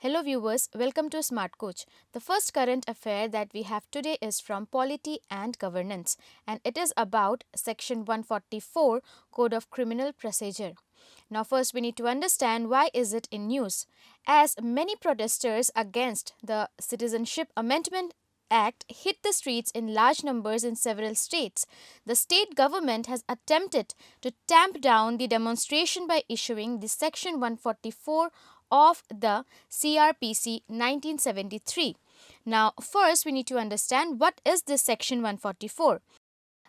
Hello viewers, welcome to Smart Coach. The first current affair that we have today is from Polity and Governance, and it is about Section 144 Code of Criminal Procedure. Now first we need to understand why is it in news. As many protesters against the Citizenship Amendment Act hit the streets in large numbers in several states, the state government has attempted to tamp down the demonstration by issuing the Section 144 of the CRPC 1973. Now, first we need to understand what is this Section 144.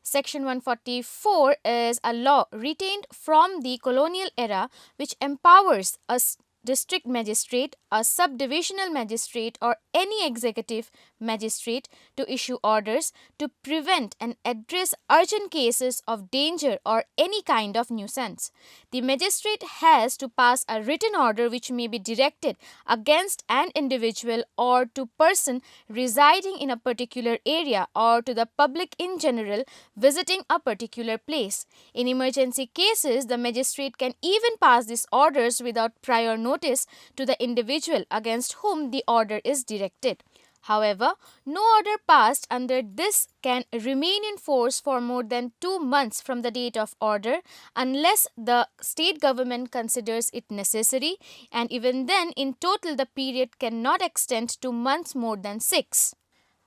Section 144 is a law retained from the colonial era which empowers a district magistrate, a subdivisional magistrate, or any executive magistrate to issue orders to prevent and address urgent cases of danger or any kind of nuisance. The magistrate has to pass a written order which may be directed against an individual or to person residing in a particular area or to the public in general visiting a particular place. In emergency cases, the magistrate can even pass these orders without prior notice to the individual against whom the order is directed. However, no order passed under this can remain in force for more than 2 months from the date of order unless the state government considers it necessary, and even then in total the period cannot extend to months more than 6.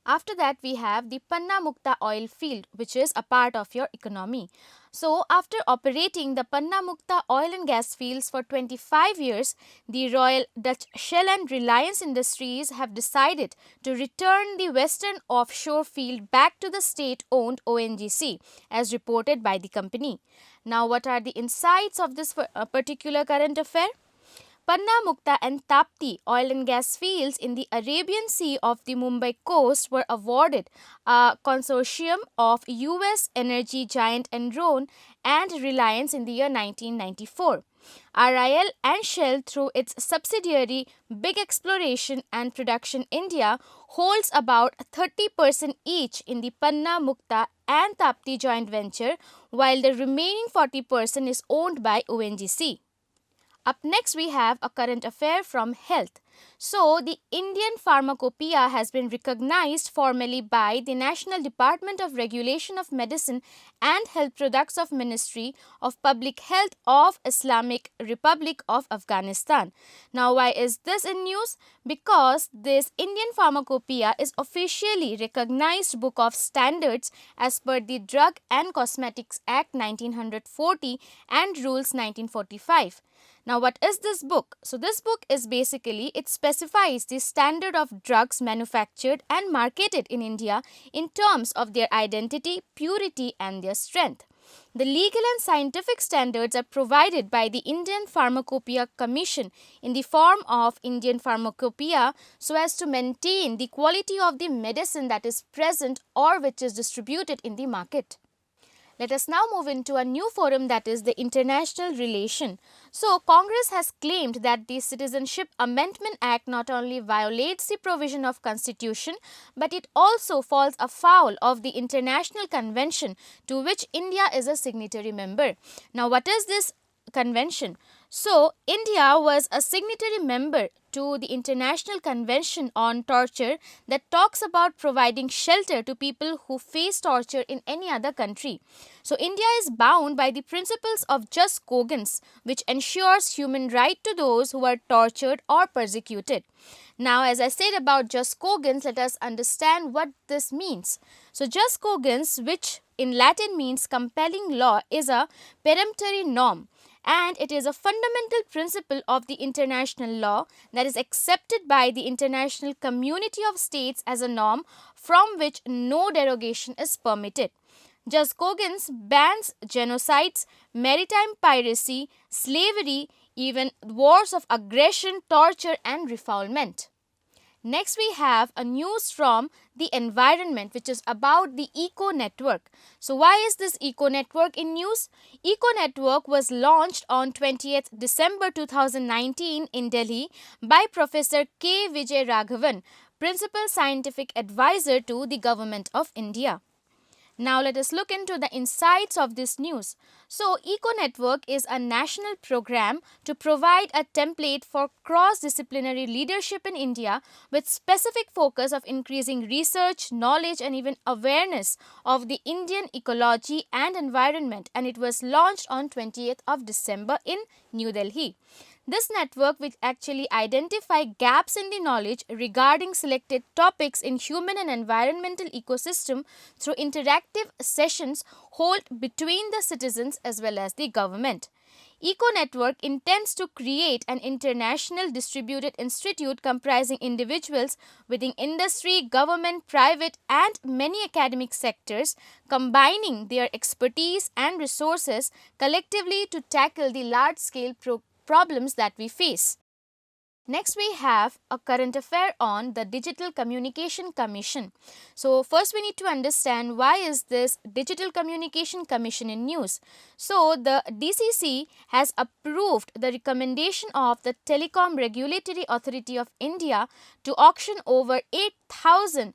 After that, we have the PANNA-MUKTA oil field, which is a part of your economy. So, after operating the PANNA-MUKTA oil and gas fields for 25 years, the Royal Dutch Shell and Reliance Industries have decided to return the Western Offshore Field back to the state-owned ONGC, as reported by the company. Now, what are the insights of this particular current affair? PANNA-MUKTA and Tapti oil and gas fields in the Arabian Sea of the Mumbai coast were awarded a consortium of US energy giant Enron and Reliance in the year 1994. RIL and Shell, through its subsidiary Big Exploration and Production India, holds about 30% each in the PANNA-MUKTA and Tapti joint venture, while the remaining 40% is owned by ONGC. Up next, we have a current affair from health. So, the Indian Pharmacopoeia has been recognized formally by the National Department of Regulation of Medicine and Health Products of Ministry of Public Health of Islamic Republic of Afghanistan. Now, why is this in news? Because this Indian Pharmacopoeia is officially recognized book of standards as per the Drug and Cosmetics Act 1940 and Rules 1945. Now, what is this book? So, this book is basically, it specifies the standard of drugs manufactured and marketed in India in terms of their identity, purity and their strength. The legal and scientific standards are provided by the Indian Pharmacopoeia Commission in the form of Indian Pharmacopoeia so as to maintain the quality of the medicine that is present or which is distributed in the market. Let us now move into a new forum, that is the international relation. So, Congress has claimed that the Citizenship Amendment Act not only violates the provision of Constitution, but it also falls afoul of the international convention to which India is a signatory member. Now, what is this convention? So, India was a signatory member to the International Convention on Torture that talks about providing shelter to people who face torture in any other country. So, India is bound by the principles of jus cogens, which ensures human right to those who are tortured or persecuted. Now, as I said about jus cogens, let us understand what this means. So, jus cogens, which in Latin means compelling law, is a peremptory norm, and it is a fundamental principle of the international law that is accepted by the international community of states as a norm from which no derogation is permitted. Jus cogens bans genocides, maritime piracy, slavery, even wars of aggression, torture and refoulement. Next, we have a news from the environment, which is about the Eco Network. So, why is this Eco Network in news? Eco Network was launched on 20th December 2019 in Delhi by Professor K. Vijay Raghavan, Principal Scientific Advisor to the Government of India. Now let us look into the insights of this news. So, Eco Network is a national program to provide a template for cross-disciplinary leadership in India with specific focus of increasing research, knowledge and even awareness of the Indian ecology and environment, and it was launched on 20th of December in New Delhi. This network will actually identify gaps in the knowledge regarding selected topics in human and environmental ecosystem through interactive sessions held between the citizens as well as the government. Eco Network intends to create an international distributed institute comprising individuals within industry, government, private and many academic sectors, combining their expertise and resources collectively to tackle the large-scale problems that we face. Next, we have a current affair on the Digital Communication Commission. So, first we need to understand why is this Digital Communication Commission in news. So, the DCC has approved the recommendation of the Telecom Regulatory Authority of India to auction over 8,000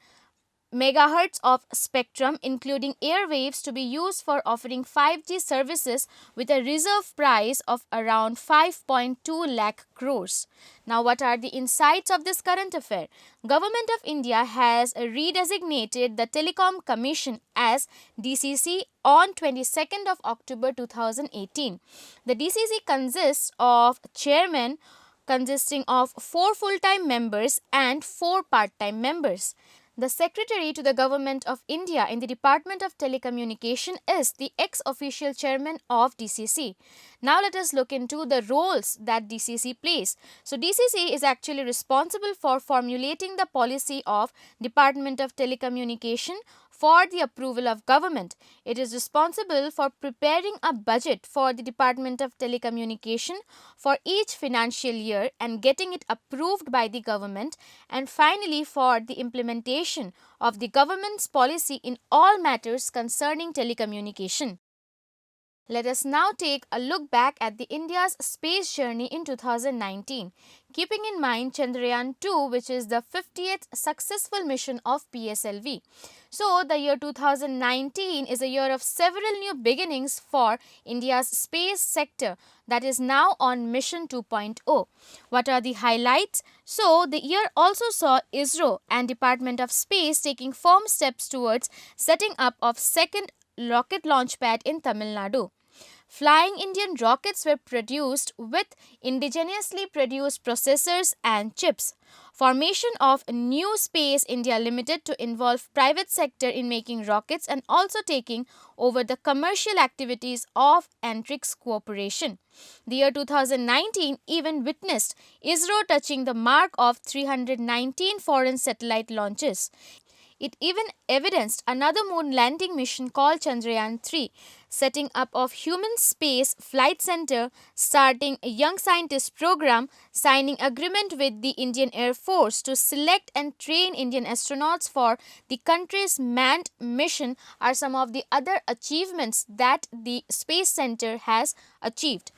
megahertz of spectrum including airwaves to be used for offering 5G services with a reserve price of around 5.2 lakh crores. Now what are the insights of this current affair? Government of India has redesignated the Telecom Commission as DCC on 22nd of October 2018. The DCC consists of chairman consisting of 4 full-time members and 4 part-time members. The Secretary to the Government of India in the Department of Telecommunication is the ex-official chairman of DCC. Now let us look into the roles that DCC plays. So DCC is actually responsible for formulating the policy of Department of Telecommunication for the approval of government. It is responsible for preparing a budget for the Department of Telecommunication for each financial year and getting it approved by the government, and finally for the implementation of the government's policy in all matters concerning telecommunication. Let us now take a look back at the India's space journey in 2019, keeping in mind Chandrayaan 2, which is the 50th successful mission of PSLV. So, the year 2019 is a year of several new beginnings for India's space sector that is now on Mission 2.0. What are the highlights? So, the year also saw ISRO and Department of Space taking firm steps towards setting up of second rocket launch pad in Tamil Nadu. Flying Indian rockets were produced with indigenously produced processors and chips. Formation of New Space India Limited to involve private sector in making rockets and also taking over the commercial activities of Antrix Cooperation. The year 2019 even witnessed ISRO touching the mark of 319 foreign satellite launches. It even evidenced another moon landing mission called Chandrayaan 3, setting up of Human Space Flight Center, starting a Young Scientist program, signing agreement with the Indian Air Force to select and train Indian astronauts for the country's manned mission are some of the other achievements that the Space Center has achieved.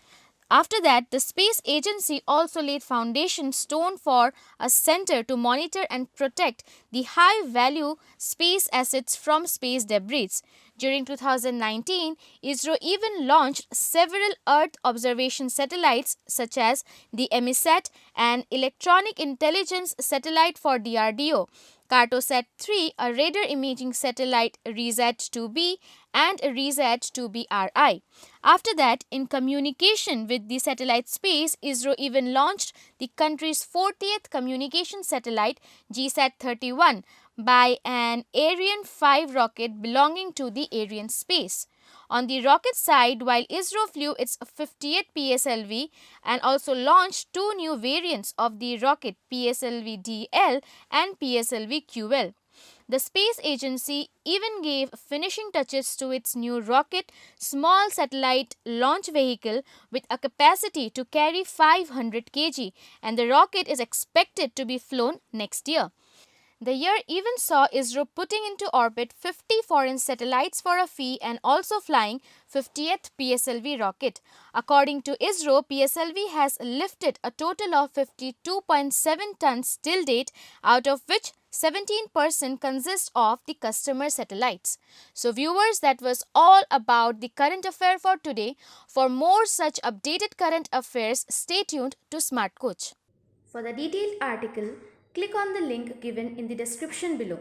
After that, the Space Agency also laid foundation stone for a center to monitor and protect the high-value space assets from space debris. During 2019, ISRO even launched several Earth observation satellites such as the EMISAT, an electronic intelligence satellite for DRDO, Cartosat 3, a radar imaging satellite RISAT-2B, and RISAT-2B-RI. After that, in communication with the satellite space, ISRO even launched the country's 40th communication satellite GSAT-31 by an Ariane 5 rocket belonging to the Ariane Space. On the rocket side, while ISRO flew its 50th PSLV and also launched 2 new variants of the rocket, PSLV-DL and PSLV-QL. The Space Agency even gave finishing touches to its new rocket, small satellite launch vehicle with a capacity to carry 500 kg, and the rocket is expected to be flown next year. The year even saw ISRO putting into orbit 50 foreign satellites for a fee and also flying 50th PSLV rocket. According to ISRO, PSLV has lifted a total of 52.7 tons till date, out of which 17% consists of the customer satellites. So viewers, that was all about the current affair for today. For more such updated current affairs, stay tuned to Smart Coach. For the detailed article, click on the link given in the description below.